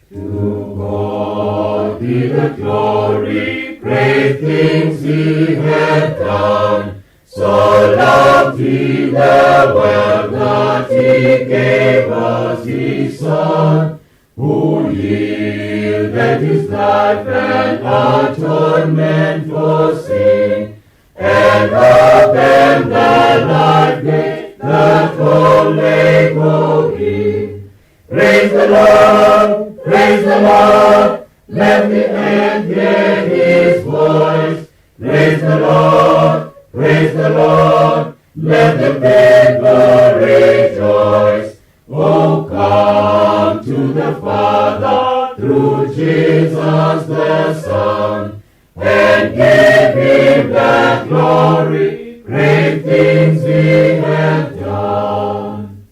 To God be the glory, great things he hath done. So loved he the world that he gave us his Son, who yielded his life and atonement for sin, and opened the life gate that all may go in. Praise the Lord, praise the Lord, let the earth hear his voice. Praise the Lord, praise the Lord, let the people rejoice. Oh, come to the Father through Jesus the Son, and give him the glory, great things he hath done.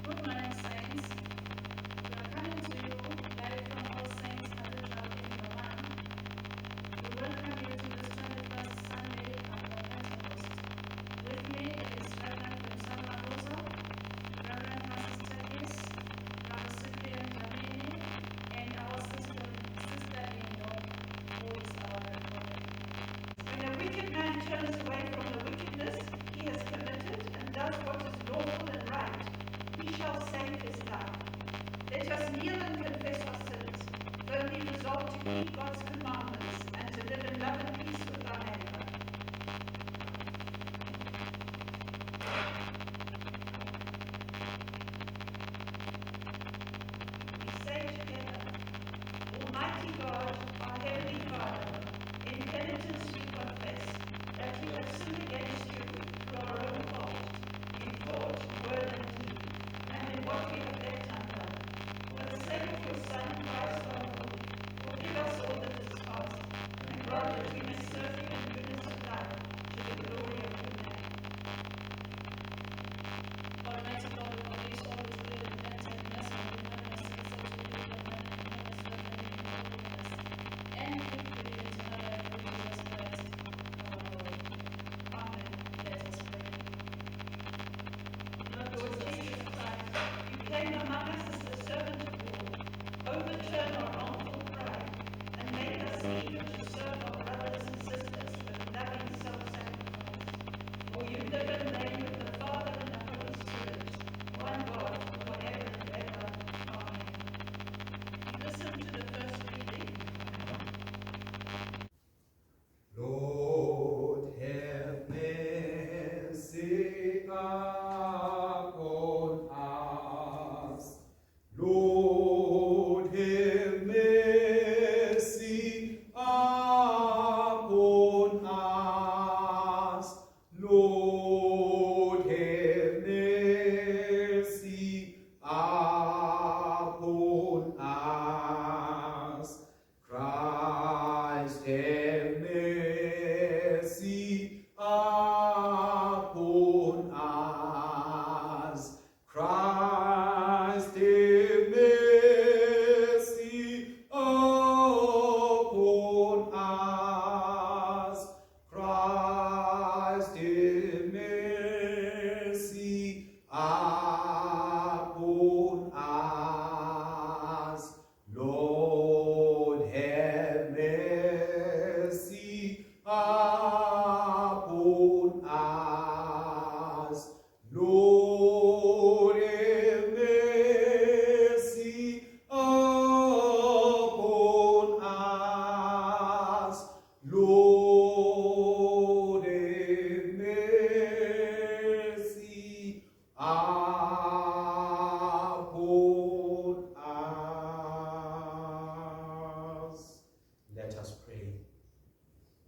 Good morning, Saints. We are coming to you live from All Saints Cathedral in Milan. We welcome you to this 21st Sunday after Pentecost. With me is Reverend Mcebo, Reverend Francis Tegis, Brother Cyprian Jamini, and our sister-in-law, who is our recorder. When a wicked man turns away from the wickedness he has committed and does what is lawful and right, he shall save his life. Let us kneel and confess our sins, firmly resolved to keep God's commandments and to live in love and peace with our neighbor. We say together, Almighty God, our Heavenly Father, in penitence we confess that we have sinned against you through our own fault, in thought, word, and deed, and in what we have left undone. For the sake of your Son, Christ our Lord, forgive us all that is past, and grant that we may serve you in goodness of life, to the glory of your name. Almighty God, who forgives all which we have repented, mercy and give us sins that we do not know, and us not any holiness, and give you eternal life through Jesus Christ, our Lord. Amen. Let us pray. Lord Jesus Christ, you came among us as the servant of all, overturn our wrongful pride, and make us eager to serve our brothers and sisters with loving self-sacrifice. For you live and reign with the Father and the Holy Spirit, one God, forever and ever. Amen. Listen to the first reading. Lord, have mercy upon us. Lord, have mercy upon us. Lord, have mercy upon us. Christ, have mercy upon us. Christ, have mercy upon us. Christ, have mercy upon us. Lord, have mercy upon us. Lord, have mercy upon us. Lord, have mercy upon us. Let us pray.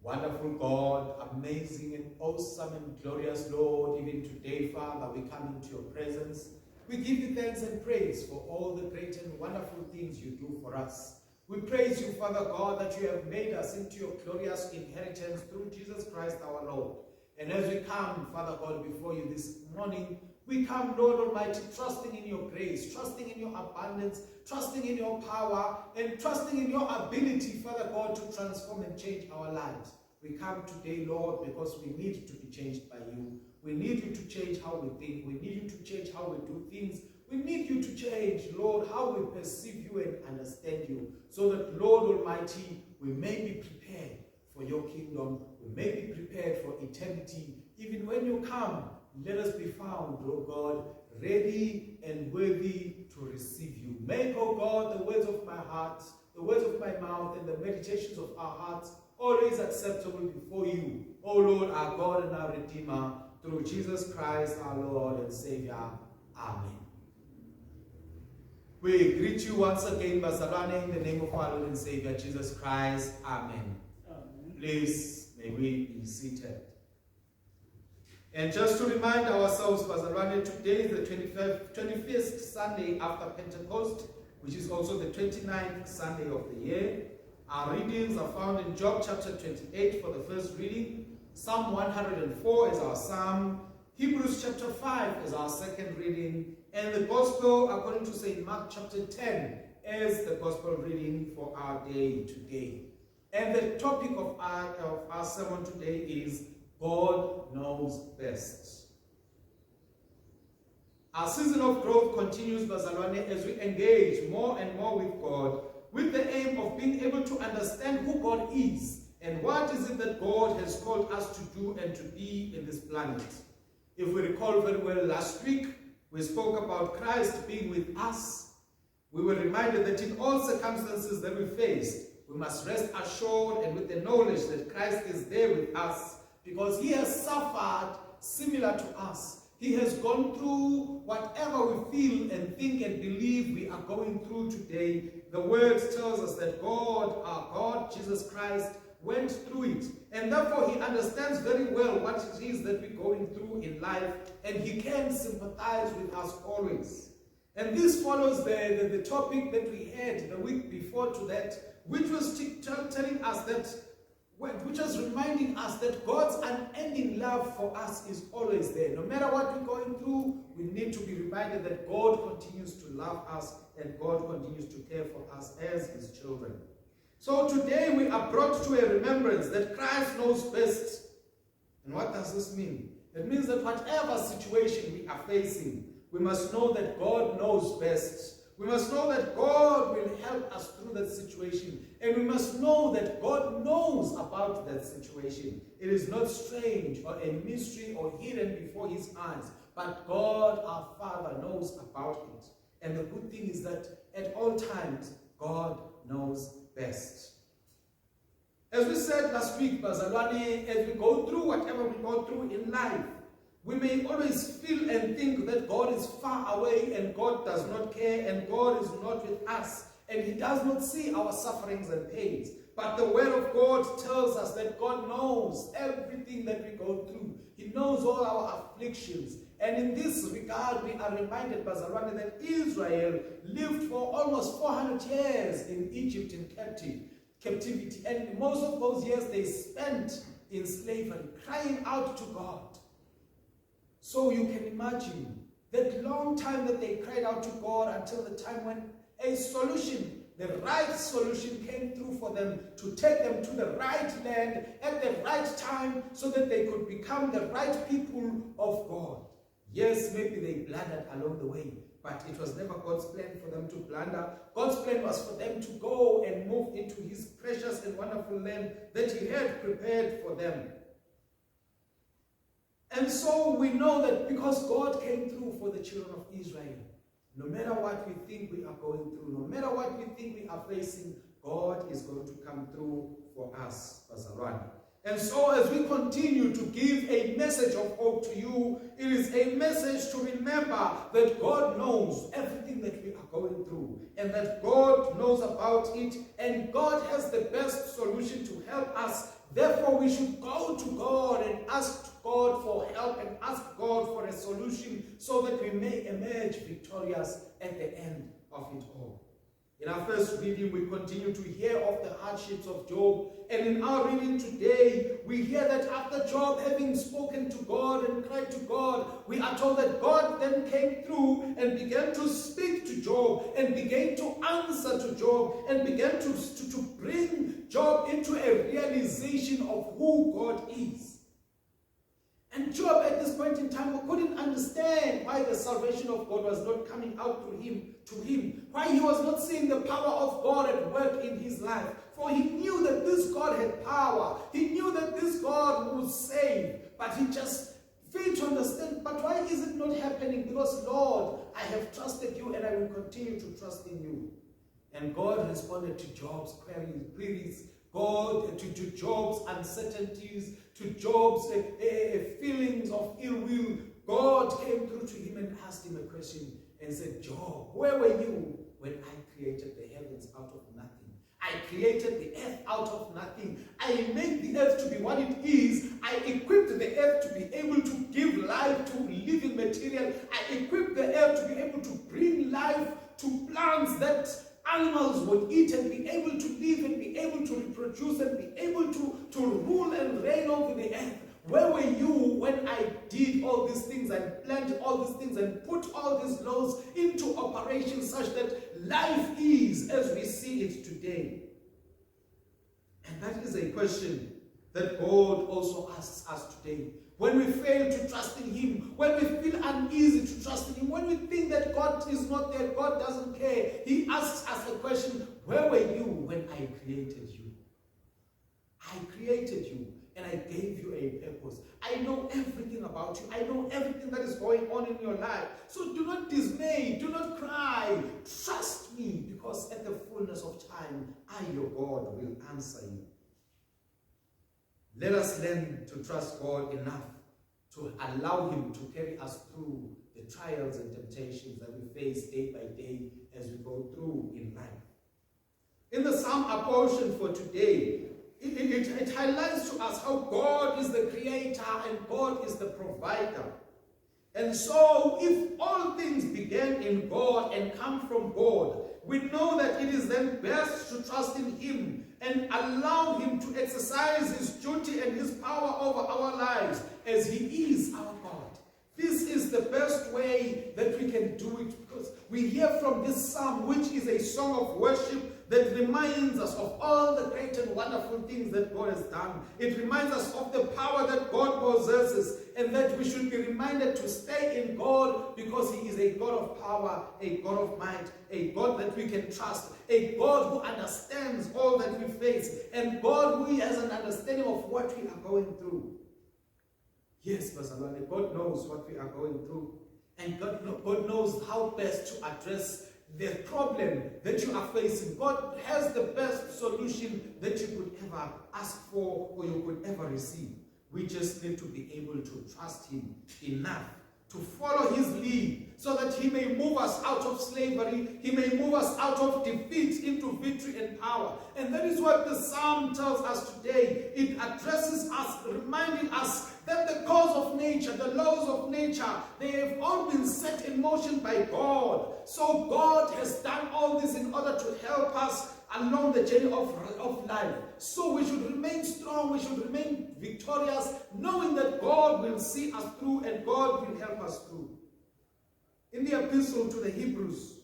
Wonderful God, amazing and awesome and glorious Lord, even today, Father, we come into your presence. We give you thanks and praise for all the great and wonderful things you do for us. We praise you, Father God, that you have made us into your glorious inheritance through Jesus Christ our Lord. And as we come, Father God, before you this morning, we come, Lord Almighty, trusting in your grace, trusting in your abundance, trusting in your power, and trusting in your ability, Father God, to transform and change our lives. We come today, Lord, because we need to be changed by you. We need you to change how we think. We need you to change how we do things. We need you to change, Lord, how we perceive you and understand you, so that, Lord Almighty, we may be prepared for your kingdom. We may be prepared for eternity. Even when you come, let us be found, O God, ready and worthy to receive you. Make, O God, the words of my heart, the words of my mouth, and the meditations of our hearts always acceptable before you, O Lord, our God and our Redeemer, through Jesus Christ, our Lord and Savior. Amen. We greet you once again, Bazalwane, in the name of our Lord and Savior, Jesus Christ. Amen. Amen. Please, may we be seated. And just to remind ourselves, Bazalwane, today is the 21st Sunday after Pentecost, which is also the 29th Sunday of the year. Our readings are found in Job chapter 28 for the first reading, Psalm 104 is our psalm, Hebrews chapter 5 is our second reading, and the Gospel according to St. Mark chapter 10 is the Gospel reading for our day today. And the topic of our sermon today is God knows best. Our season of growth continues, Bazalwane, as we engage more and more with God, with the aim of being able to understand who God is and what is it that God has called us to do and to be in this planet. If we recall very well, last week we spoke about Christ being with us. We were reminded that in all circumstances that we faced, we must rest assured and with the knowledge that Christ is there with us, because he has suffered similar to us. He has gone through whatever we feel and think and believe we are going through today. The word tells us that God, our God, Jesus Christ, went through it. And therefore he understands very well what it is that we're going through in life, and he can sympathize with us always. And this follows the topic that we had the week before to that, which was telling us that, which was reminding us that God's unending love for us is always there. No matter what we're going through, we need to be reminded that God continues to love us and God continues to care for us as his children. So today we are brought to a remembrance that Christ knows best. And what does this mean? It means that whatever situation we are facing, we must know that God knows best. We must know that God will help us through that situation. And we must know that God knows about that situation. It is not strange or a mystery or hidden before his eyes. But God, our Father, knows about it. And the good thing is that at all times, God knows best. As we said last week, Bazalwane, as we go through whatever we go through in life, we may always feel and think that God is far away and God does not care and God is not with us and he does not see our sufferings and pains. But the word of God tells us that God knows everything that we go through. He knows all our afflictions. And in this regard, we are reminded, Bazalwane, that Israel lived for almost 400 years in Egypt in captivity. And most of those years they spent in slavery, crying out to God. So you can imagine that long time that they cried out to God until the time when a solution, the right solution came through for them to take them to the right land at the right time so that they could become the right people of God. Yes, maybe they blundered along the way, but it was never God's plan for them to blunder. God's plan was for them to go and move into his precious and wonderful land that he had prepared for them. And so we know that because God came through for the children of Israel, no matter what we think we are going through, no matter what we think we are facing, God is going to come through for us, Bazalwane. And so as we continue to give a message of hope to you, it is a message to remember that God knows everything that we are going through and that God knows about it and God has the best solution to help us. Therefore, we should go to God and ask God for help and ask God for a solution so that we may emerge victorious at the end of it all. In our first reading, we continue to hear of the hardships of Job. And in our reading today, we hear that after Job having spoken to God and cried to God, we are told that God then came through and began to speak to Job and began to answer to Job and began to bring Job into a realization of who God is. And Job at this point in time couldn't understand why the salvation of God was not coming out through him, to him, why he was not seeing the power of God at work in his life. For he knew that this God had power. He knew that this God would save. But he just failed to understand. But why is it not happening? Because, Lord, I have trusted you and I will continue to trust in you. And God responded to Job's queries, God to Job's uncertainties, to Job's feelings of ill will. God came through to him and asked him a question and said, Job, where were you when I created the heavens out of nothing? I created the earth out of nothing. I made the earth to be what it is. I equipped the earth to be able to give life to living material. I equipped the earth to be able to bring life to plants that animals would eat and be able to live and be able to reproduce and be able to rule and reign over the earth. Where were you when I did all these things and planned all these things and put all these laws into operation such that life is as we see it today? And that is a question that God also asks us today. When we fail to trust in him, when we feel uneasy to trust in him, when we think that God is not there, God doesn't care, he asks us a question, where were you when I created you? I created you and I gave you a purpose. I know everything about you. I know everything that is going on in your life. So do not dismay, do not cry. Trust me, because at the fullness of time, I, your God, will answer you. Let us learn to trust God enough to allow him to carry us through the trials and temptations that we face day by day as we go through in life. In the Psalm portion for today, it highlights to us how God is the creator and God is the provider. And so, if all things began in God and come from God, we know that it is then best to trust in him and allow him to exercise his duty and his power over our lives as he is our God. This is the best way that we can do it, because we hear from this psalm, which is a song of worship that reminds us of all the great and wonderful things that God has done. It reminds us of the power that God possesses, and that we should be reminded to stay in God because he is a God of power, a God of might, a God that we can trust, a God who understands all that we face, and God who has an understanding of what we are going through. Yes, Bazalwane, God knows what we are going through, and God knows how best to address the problem that you are facing. God has the best solution that you could ever ask for or you could ever receive. We just need to be able to trust him enough to follow his lead so that he may move us out of slavery, he may move us out of defeat into victory and power. And that is what the psalm tells us today. It addresses us, reminding us that the cause of nature, the laws of nature, they have all been set in motion by God. So God has done all this in order to help us along the journey of life. So we should remain strong, we should remain victorious, knowing that God will see us through and God will help us through. In the epistle to the Hebrews,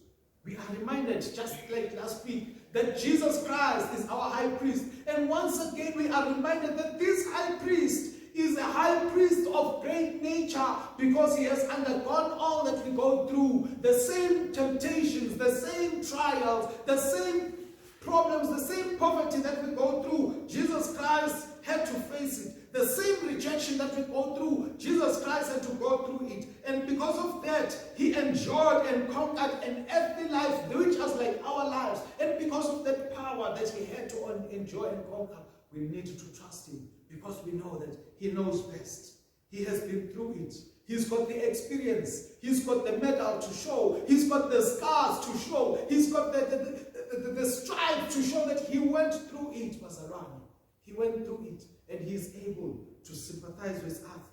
we are reminded, just like last week, that Jesus Christ is our high priest. And once again we are reminded that this high priest is a high priest of great nature, because he has undergone all that we go through, the same temptations, the same trials, the same problems, the same poverty that we go through. Jesus Christ had to face it. The same rejection that we go through, Jesus Christ had to go through it. And because of that, he endured and conquered an earthly life which was like our lives. And because of that power that he had to enjoy and conquer, we need to trust him, because we know that he knows best. He has been through it. He's got the experience. He's got the medal to show. He's got the scars to show. He's got the stripe to show that he went through it, Mazarani. He went through it, and he's able to sympathize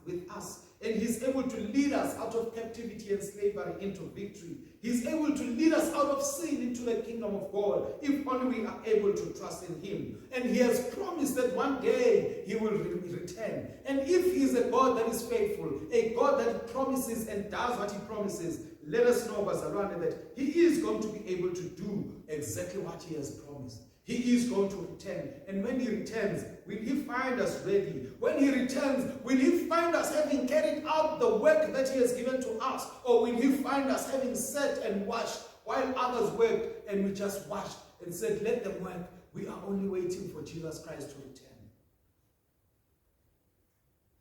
with us. And he's able to lead us out of captivity and slavery into victory. He's able to lead us out of sin into the kingdom of God, if only we are able to trust in him. And he has promised that one day he will return. And if he is a God that is faithful, a God that promises and does what he promises, let us know, Bazalwane, that he is going to be able to do exactly what he has promised. He is going to return. And when he returns, will he find us ready? When he returns, will he find us having carried out the work that he has given to us? Or will he find us having sat and watched while others worked and we just watched and said, let them work. We are only waiting for Jesus Christ to return.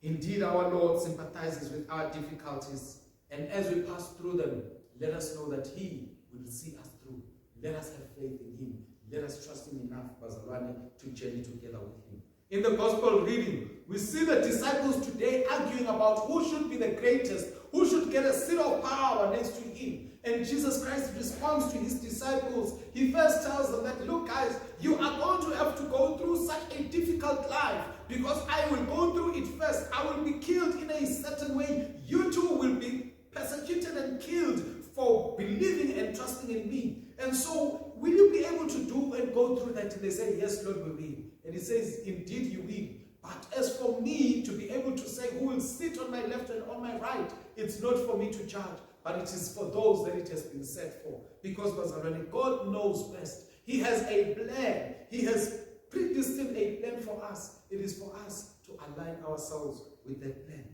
Indeed, our Lord sympathizes with our difficulties. And as we pass through them, let us know that he will see us through. Let us have faith in him. Let us trust him enough, Bazalwane, to journey together with him. In the gospel reading, we see the disciples today arguing about who should be the greatest, who should get a seat of power next to him. And Jesus Christ responds to his disciples. He first tells them that, look guys, you are going to have to go through such a difficult life because I will go through it first. I will be killed in a certain way. You too will be persecuted and killed for believing and trusting in me. And so, will you be able to do and go through that? And they say, yes, Lord, we will. And he says, indeed you will. But as for me to be able to say who will sit on my left and on my right, it's not for me to judge, but it is for those that it has been set for. Because God knows best. He has a plan. He has predestined a plan for us. It is for us to align ourselves with that plan.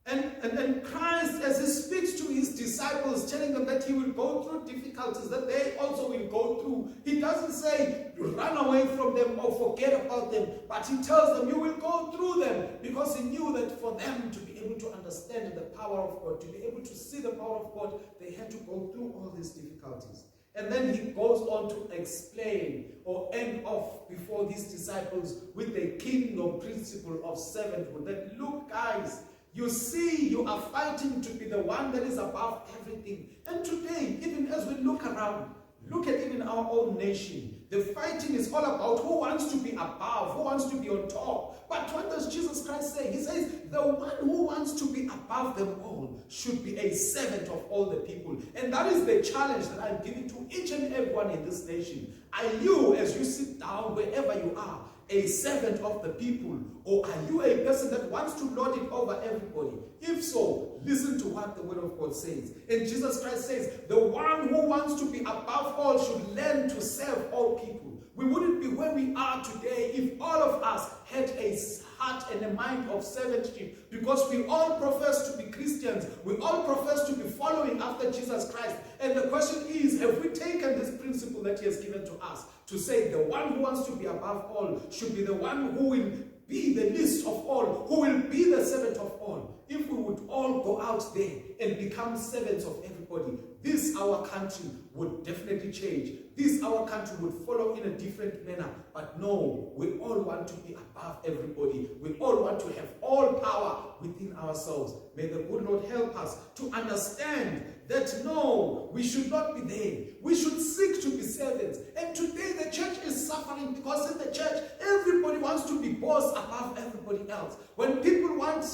And Christ, as he speaks to his disciples, telling them that he will go through difficulties, that they also will go through. He doesn't say, run away from them or forget about them, but he tells them, you will go through them, because he knew that for them to be able to understand the power of God, to be able to see the power of God, they had to go through all these difficulties. And then he goes on to explain or end off before these disciples with the kingdom principle of servanthood. That, look guys, you see, you are fighting to be the one that is above everything. And today, even as we look around, look at even our own nation, the fighting is all about who wants to be above, who wants to be on top. But what does Jesus Christ say? He says, the one who wants to be above them all should be a servant of all the people. And that is the challenge that I'm giving to each and everyone in this nation. Are you, as you sit down, wherever you are, a servant of the people, or are you a person that wants to lord it over everybody? If so, listen to what the word of God says. And Jesus Christ says, the one who wants to be above all should learn to serve all people. We wouldn't be where we are today if all of us had a heart and a mind of servantship, because we all profess to be Christians. We all profess to be following after Jesus Christ. And the question is, have we taken this principle that he has given to us to say the one who wants to be above all should be the one who will be the least of all, who will be the servant of all? If we would all go out there and become servants of everybody, this our country would definitely change. This our country would follow in a different manner. But no, we all want to be above everybody. We all want to have all power within ourselves. May the good Lord help us to understand that no, we should not be there. We should seek to be servants. And today the church is suffering because in the church, everybody wants to be boss above everybody else. When people want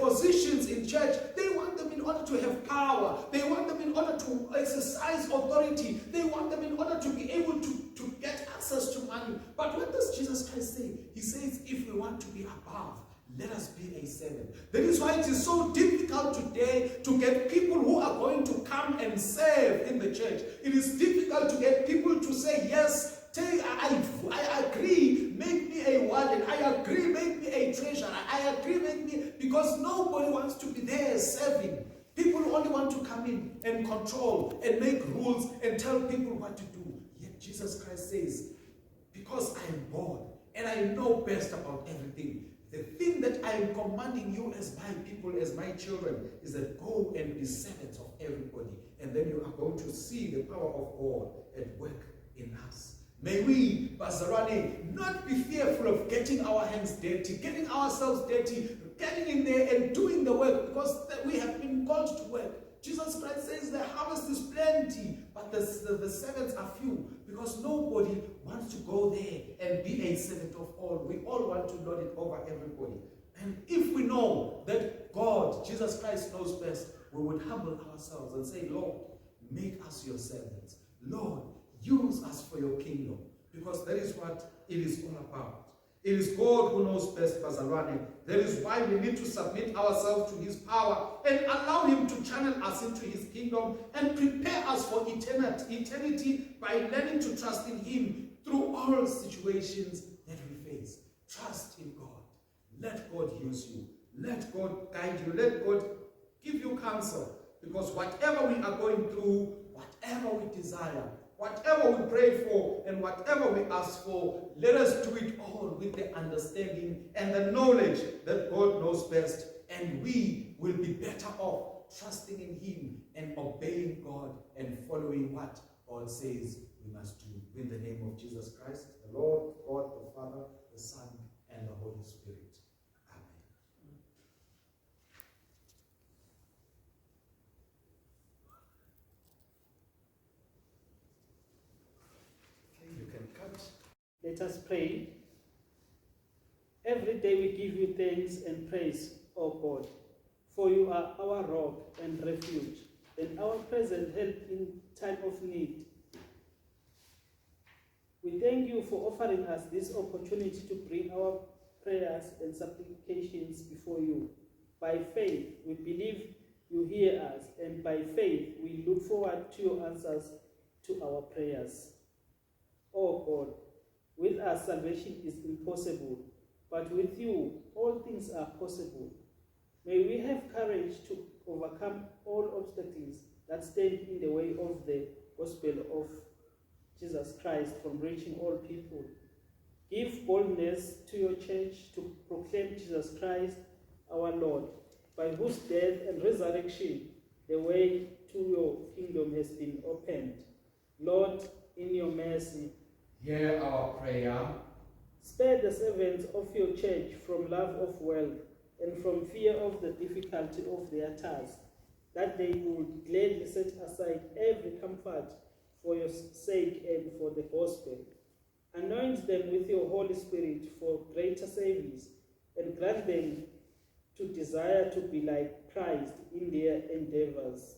positions in church, they want them in order to have power. They want them in order to exercise authority. They want them in order to be able to get access to money. But what does Jesus Christ say? He says, if we want to be above, let us be a servant. That is why it is so difficult today to get people who are going to come and serve in the church. It is difficult to get people to say, yes, I agree, make me a warden. I agree, make me a treasurer. I agree, make me, because nobody wants to be there serving. People only want to come in and control and make rules and tell people what to do. Yet Jesus Christ says, because I am born and I know best about everything, the thing that I am commanding you as my people, as my children, is that go and be servants of everybody. And then you are going to see the power of God at work in us. May we, Bazarwane, not be fearful of getting our hands dirty, getting ourselves dirty, getting in there and doing the work, because we have been called to work. Jesus Christ says the harvest is plenty, but the servants are few, because nobody wants to go there and be a servant of all. We all want to lord it over everybody. And if we know that God, Jesus Christ, knows best, we would humble ourselves and say, Lord, make us your servants. Lord, use us for your kingdom, because that is what it is all about. It is God who knows best, Bazalwane. That is why we need to submit ourselves to his power and allow him to channel us into his kingdom and prepare us for eternity by learning to trust in him through all situations that we face. Trust in God. Let God use you. Let God guide you. Let God give you counsel. Because whatever we are going through, whatever we desire, whatever we pray for, and whatever we ask for, let us do it all with the understanding and the knowledge that God knows best, and we will be better off trusting in him and obeying God and following what God says we must do. In the name of Jesus Christ, the Lord, God, the Father, the Son, and the Holy Spirit. Amen. Okay, you can cut. Let us pray. Every day we give you thanks and praise, O God, for you are our rock and refuge, and our present help in time of need. We thank you for offering us this opportunity to bring our prayers and supplications before you. By faith, we believe you hear us, and by faith, we look forward to your answers to our prayers. O God, with us salvation is impossible, but with you all things are possible. May we have courage to overcome all obstacles that stand in the way of the gospel of Jesus Christ from reaching all people. Give boldness to your church to proclaim Jesus Christ, our Lord, by whose death and resurrection the way to your kingdom has been opened. Lord, in your mercy, Hear our prayer. spare the servants of your church from love of wealth and from fear of the difficulty of their task, that they would gladly set aside every comfort for your sake and for the gospel. Anoint them with your Holy Spirit for greater service, and grant them to desire to be like Christ in their endeavors.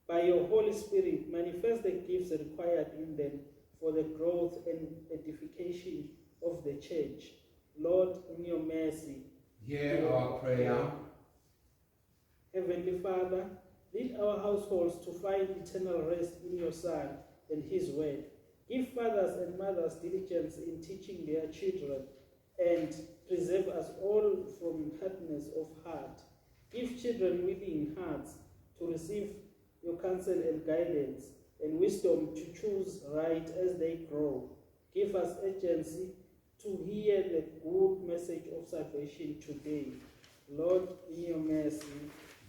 By your Holy Spirit, manifest the gifts required in them for the growth and edification of the church. Lord, in your mercy, Hear our prayer. Heavenly Father, lead our households to find eternal rest in your Son and his word. Give fathers and mothers diligence in teaching their children, and preserve us all from hardness of heart. Give children willing hearts to receive your counsel and guidance, and wisdom to choose right as they grow. Give us urgency to hear the good message of salvation today. Lord, in your mercy,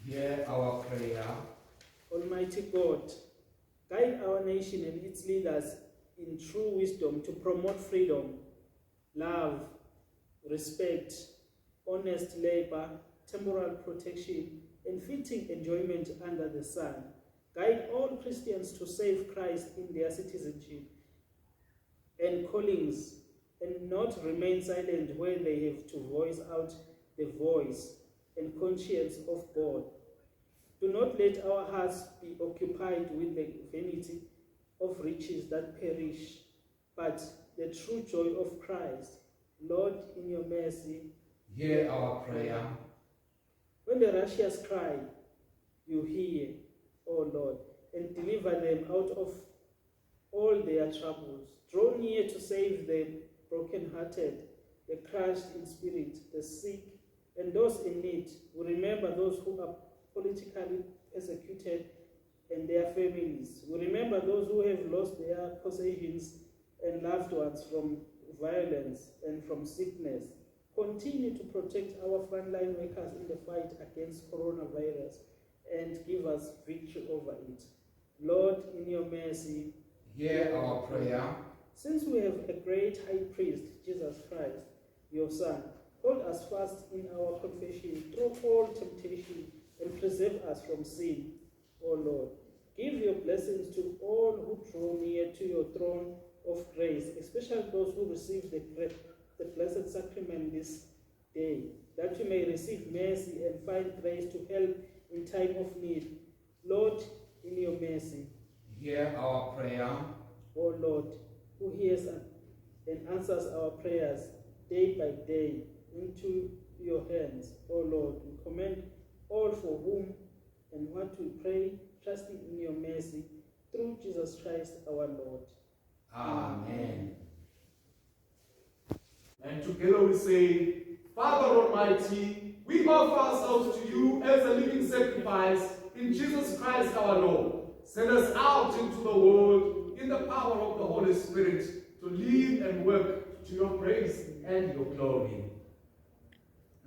Hear our prayer. Almighty God, guide our nation and its leaders in true wisdom to promote freedom, love, respect, honest labor, temporal protection, and fitting enjoyment under the sun. Guide all Christians to save Christ in their citizenship and callings, and not remain silent where they have to voice out the voice and conscience of God. Do not let our hearts be occupied with the vanity of riches that perish, but the true joy of Christ. Lord, in your mercy, Hear our prayer. when the righteous cry, you hear, O Lord, and deliver them out of all their troubles. Draw near to save the broken-hearted, the crushed in spirit, the sick, and those in need. We remember those who are politically persecuted and their families. We remember those who have lost their possessions and loved ones from violence and from sickness. Continue to protect our frontline workers in the fight against coronavirus and give us victory over it. Lord, in your mercy, Hear our prayer. since we have a great high priest, Jesus Christ, your Son, hold us fast in our confession through all temptation and preserve us from sin, O Lord. Give your blessings to all who draw near to your throne of grace, especially those who receive the Blessed Sacrament this day, that you may receive mercy and find grace to help in time of need. Lord, in your mercy, Hear our prayer. O Lord, who hears and answers our prayers, day by day into your hands, O Lord. We commend all for whom and want to pray, trusting in your mercy, through Jesus Christ our Lord. Amen. And together we say, Father Almighty, we offer ourselves to you as a living sacrifice in Jesus Christ our Lord. Send us out into the world in the power of the Holy Spirit to live and work to your praise and your glory.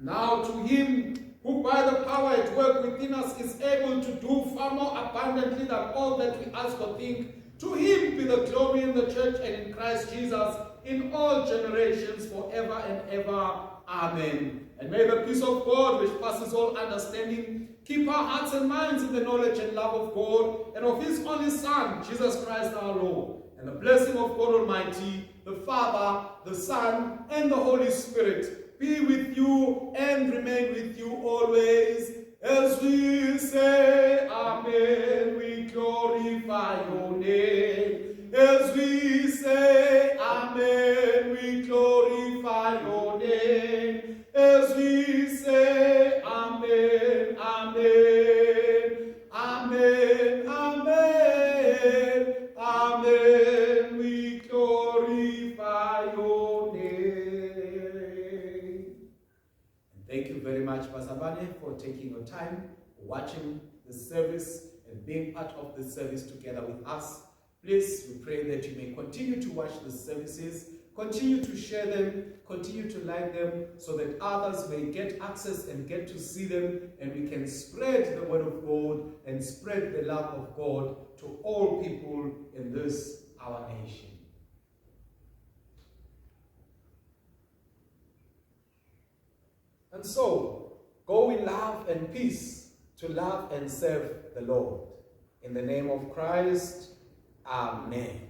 Now to him who by the power at work within us is able to do far more abundantly than all that we ask or think, to him be the glory in the church and in Christ Jesus in all generations forever and ever. Amen. And may the peace of God, which passes all understanding, keep our hearts and minds in the knowledge and love of God and of his only Son, Jesus Christ our Lord. And the blessing of God Almighty, the Father, the Son, and the Holy Spirit be with you and remain with you always. As we say Amen, we glorify your name. As we say Amen, we glorify your name. As we say Amen, Amen, Amen, Amen, Amen, we glorify your name. And thank you very much, Pastor Bane, for taking your time, watching the service, and being part of the service together with us. Please, we pray that you may continue to watch the services, continue to share them, continue to like them, so that others may get access and get to see them, and we can spread the word of God and spread the love of God to all people in this, our nation. And so, go in love and peace to love and serve the Lord. In the name of Christ, Amen.